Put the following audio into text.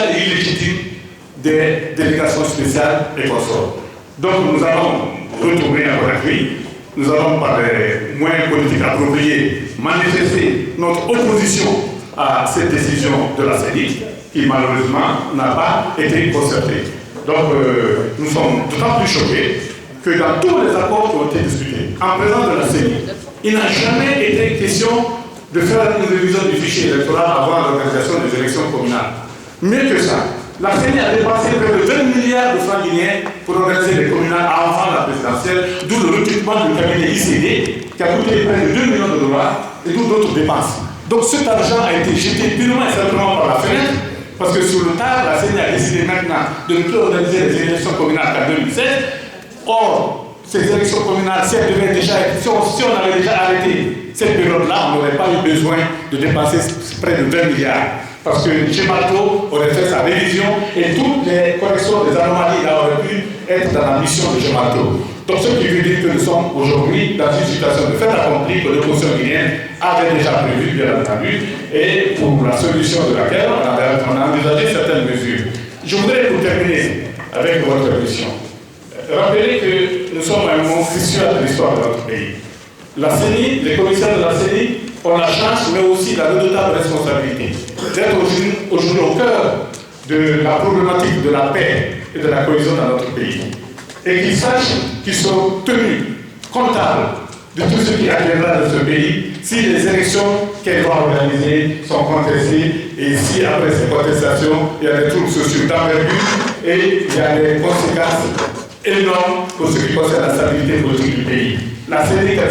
illégal et illégitime des délégations spéciales et consorts. Donc nous allons retourner à Conakry, nous allons par les moyens politiques appropriés manifester notre opposition à cette décision de la CENI qui malheureusement n'a pas été concertée. Donc nous sommes d'autant plus choqués que dans tous les accords qui ont été discutés en présence de la CENI, il n'a jamais été question de faire une révision du fichier électoral avant l'organisation des élections communales. Mieux que ça, la CENI a dépensé près de 20 milliards de francs guinéens pour organiser les communales avant la présidentielle, d'où le recrutement du cabinet ICD qui a coûté près de 2 millions de dollars et d'où d'autres dépenses. Donc cet argent a été jeté purement et simplement par la fenêtre parce que sur le tard, la CENI a décidé maintenant de ne plus organiser les élections communales qu'en 2016. Or, ces élections communales, si elles devaient déjà être, si on avait déjà arrêté cette période-là, on n'aurait pas eu besoin de dépenser près de 20 milliards. Parce que Gemato aurait fait sa révision et toutes les corrections des anomalies auraient pu être dans la mission de Gemato. Donc ce qui veut dire que nous sommes aujourd'hui dans une situation de fait accompli que l'opposition guinéenne avait déjà prévu, bien entendu, et pour la solution de laquelle on a envisagé certaines mesures. Je voudrais pour terminer avec votre permission rappeler que nous sommes à un moment crucial de l'histoire de notre pays. La CENI, les commissaires de la CENI ont la chance, mais aussi la redoutable responsabilité d'être aujourd'hui au cœur de la problématique de la paix et de la cohésion dans notre pays. Et qu'ils sachent qu'ils sont tenus comptables de tout ce qui adviendra dans ce pays si les élections qu'elles vont organiser sont contestées et si après ces contestations, il y a des troubles sociaux d'envergure et il y a des conséquences énormes pour ce qui concerne la stabilité politique du pays. La CENI, qu'elle